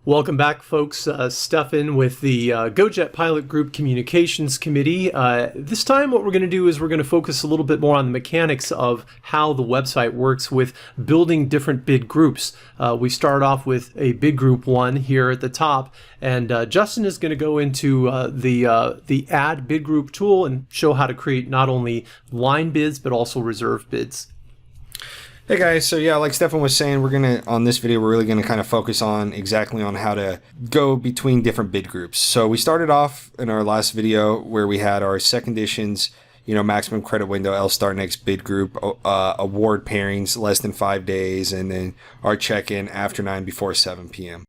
Welcome back, folks. Stefan with the GoJet Pilot Group Communications Committee. This time what we're going to do is we're going to focus a little bit more on the mechanics of how the website works with building different bid groups. We start off with a bid group 1 here at the top, and Justin is going to go into the Add Bid Group tool and show how to create not only line bids but also reserve bids. Hey guys, so yeah, like Stefan was saying, on this video, we're really gonna kind of focus on exactly on how to go between different bid groups. So we started off in our last video where we had our set conditions, maximum credit window, L start next bid group, award pairings less than 5 days, and then our check-in after 9 before 7 p.m.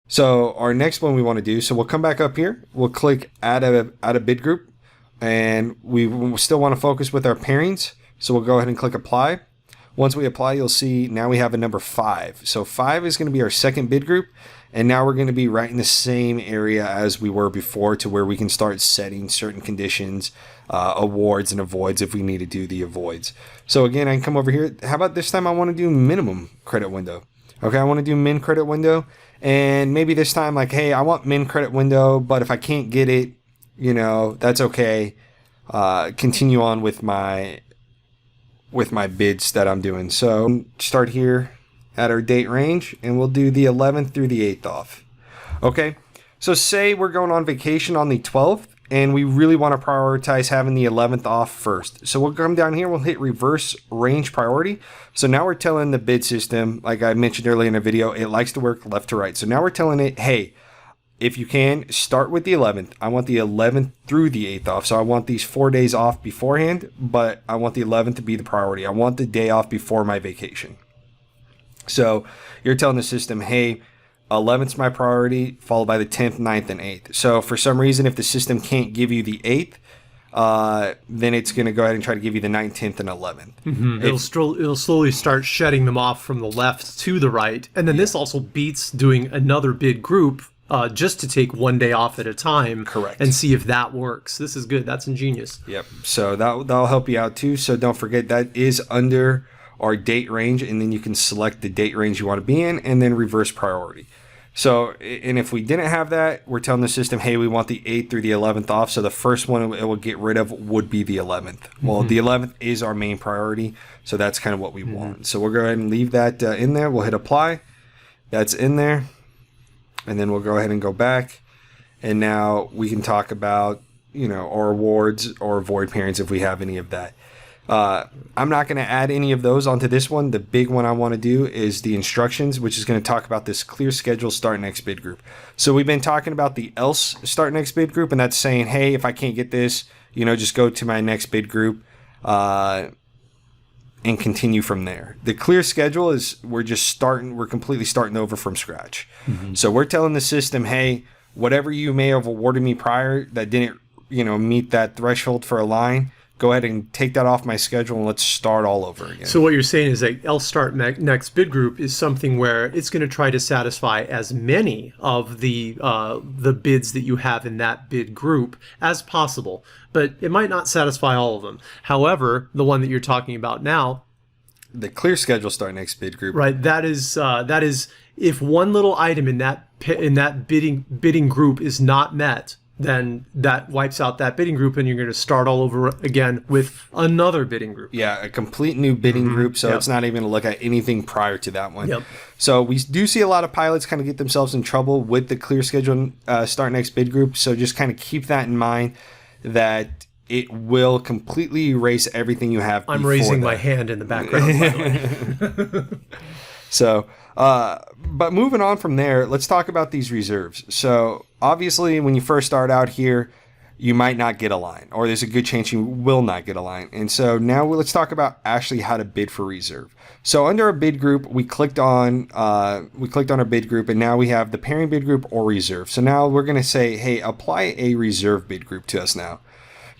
So our next one we want to do, so we'll come back up here, we'll click add a bid group, and we still want to focus with our pairings. So we'll go ahead and click apply. Once we apply, you'll see now we have a number 5. So 5 is going to be our second bid group. And now we're going to be right in the same area as we were before, to where we can start setting certain conditions, awards and avoids if we need to do the avoids. So again, I can come over here. How about this time I want to do minimum credit window. Okay, I want to do min credit window. And maybe this time, like, hey, I want min credit window, but if I can't get it, that's okay. Continue on with my bids that I'm doing. So start here at our date range, and we'll do the 11th through the 8th off. Okay, so say we're going on vacation on the 12th, and we really want to prioritize having the 11th off first. So we'll come down here, we'll hit reverse range priority. So now we're telling the bid system, like I mentioned earlier in the video, it likes to work left to right. So now we're telling it, hey, if you can, start with the 11th. I want the 11th through the 8th off. So I want these 4 days off beforehand, but I want the 11th to be the priority. I want the day off before my vacation. So you're telling the system, hey, 11th's my priority, followed by the 10th, 9th, and 8th. So for some reason, if the system can't give you the 8th, then it's going to go ahead and try to give you the 9th, 10th, and 11th. Mm-hmm. It'll slowly start shedding them off from the left to the right. And then this also beats doing another bid group just to take 1 day off at a time. Correct. And see if that works. This is good. That's ingenious. Yep. So that'll help you out too. So don't forget that is under our date range, and then you can select the date range you want to be in and then reverse priority. So, and if we didn't have that, we're telling the system, hey, we want the 8th through the 11th off. So the first one it will get rid of would be the 11th. Well, the 11th is our main priority. So that's kind of what we want. So we'll go ahead and leave that in there. We'll hit apply. That's in there. And then we'll go ahead and go back. And now we can talk about, our awards or void pairings if we have any of that. I'm not going to add any of those onto this one. The big one I want to do is the instructions, which is going to talk about this clear schedule start next bid group. So we've been talking about the else start next bid group, and that's saying, hey, if I can't get this, just go to my next bid group and continue from there. The clear schedule is we're completely starting over from scratch. So we're telling the system, hey, whatever you may have awarded me prior that didn't, meet that threshold for a line, go ahead and take that off my schedule and let's start all over again. So what you're saying is that else start next bid group is something where it's going to try to satisfy as many of the bids that you have in that bid group as possible, but it might not satisfy all of them. However, the one that you're talking about now, the clear schedule start next bid group, right? That is if one little item in that bidding group is not met, then that wipes out that bidding group, and you're going to start all over again with another bidding group. Yeah, a complete new bidding group, so it's not even going to look at anything prior to that one. Yep. So we do see a lot of pilots kind of get themselves in trouble with the clear schedule start next bid group, so just kind of keep that in mind, that it will completely erase everything you have before. I'm raising my hand in the background, by the way. So, but moving on from there, let's talk about these reserves. So obviously when you first start out here, you might not get a line, or there's a good chance you will not get a line. And so now let's talk about actually how to bid for reserve. So under our bid group, we clicked on our bid group, and now we have the pairing bid group or reserve. So now we're going to say, hey, apply a reserve bid group to us now.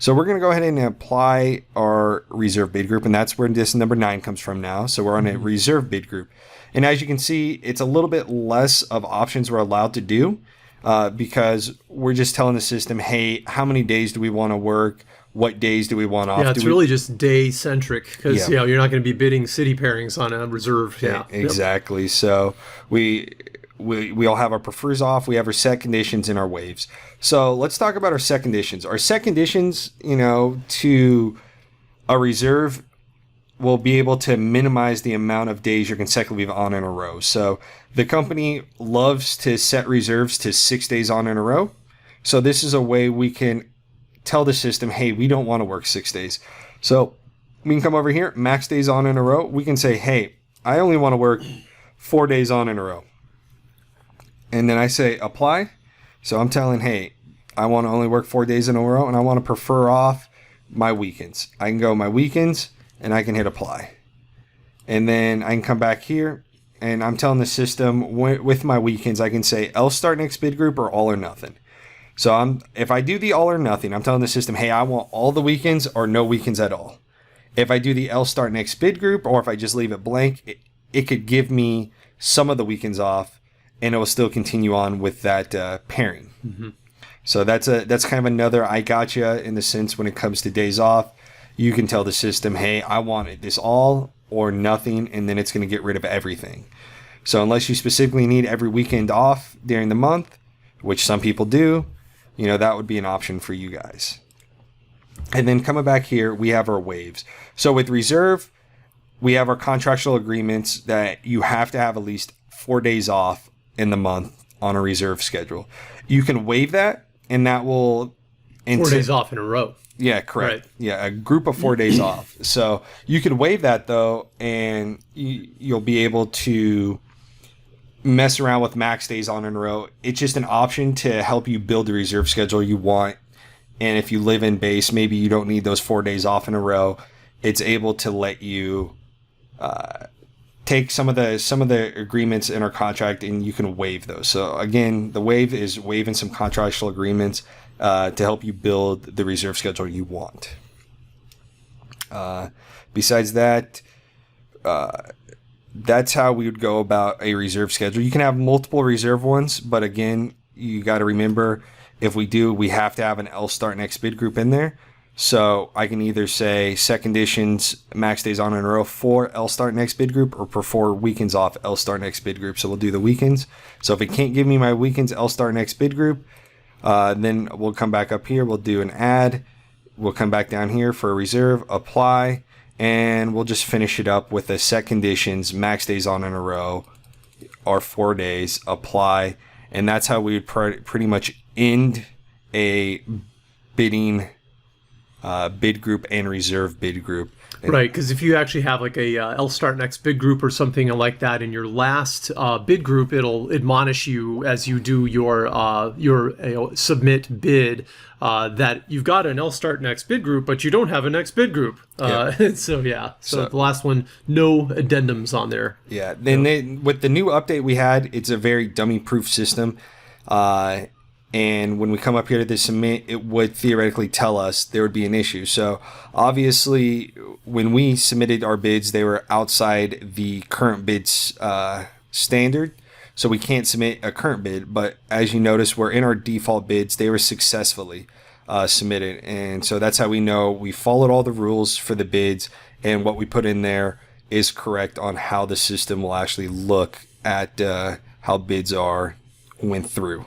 So we're going to go ahead and apply our reserve bid group, and that's where this number 9 comes from now. So we're on a reserve bid group. And as you can see, it's a little bit less of options we're allowed to do because we're just telling the system, hey, how many days do we want to work? What days do we want off? Yeah, it's really just day centric because Yeah. you're not going to be bidding city pairings on a reserve. Yeah, Exactly. So we all have our prefers off. We have our set conditions and our waves. So let's talk about our set conditions. Our set conditions, to a reserve will be able to minimize the amount of days you're consecutively on in a row. So the company loves to set reserves to 6 days on in a row. So this is a way we can tell the system, hey, we don't want to work 6 days. So we can come over here, max days on in a row. We can say, hey, I only want to work 4 days on in a row. And then I say apply. So I'm telling, hey, I want to only work 4 days in a row and I want to prefer off my weekends. I can go my weekends and I can hit apply. And then I can come back here and I'm telling the system with my weekends, I can say else start next bid group or all or nothing. So if I do the all or nothing, I'm telling the system, hey, I want all the weekends or no weekends at all. If I do the else start next bid group, or if I just leave it blank, it could give me some of the weekends off and it will still continue on with that pairing. Mm-hmm. So that's kind of another I gotcha in the sense when it comes to days off. You can tell the system, hey, I want this all or nothing, and then it's going to get rid of everything. So unless you specifically need every weekend off during the month, which some people do, that would be an option for you guys. And then coming back here, we have our waves. So with reserve, we have our contractual agreements that you have to have at least 4 days off in the month on a reserve schedule. You can waive that, and that will... 4 days off in a row. Yeah, correct. Right. Yeah, a group of 4 days off. So you can waive that, though, and you'll be able to mess around with max days on in a row. It's just an option to help you build the reserve schedule you want. And if you live in base, maybe you don't need those 4 days off in a row. It's able to let you take some of the agreements in our contract and you can waive those. So again, the waive is waiving some contractual agreements to help you build the reserve schedule you want. Besides that, that's how we would go about a reserve schedule. You can have multiple reserve ones, but again, you got to remember if we have to have an L start next bid group in there. So I can either say set conditions, max days on in a row for L start next bid group, or prefer weekends off L start next bid group. So we'll do the weekends. So if it can't give me my weekends L start next bid group, then we'll come back up here. We'll do an add. We'll come back down here for a reserve, apply, and we'll just finish it up with the set conditions, max days on in a row, or 4 days, apply. And that's how we would pretty much end a bidding bid group and reserve bid group. Right, because if you actually have like a L start next bid group or something like that in your last bid group, it'll admonish you as you do your submit bid that you've got an L start next bid group, but you don't have a next bid group. So the last one, no addendums on there. Yeah, then with the new update we had, it's a very dummy-proof system. And when we come up here to the submit, it would theoretically tell us there would be an issue. So obviously, when we submitted our bids, they were outside the current bids standard. So we can't submit a current bid. But as you notice, we're in our default bids. They were successfully submitted. And so that's how we know we followed all the rules for the bids. And what we put in there is correct on how the system will actually look at how bids went through.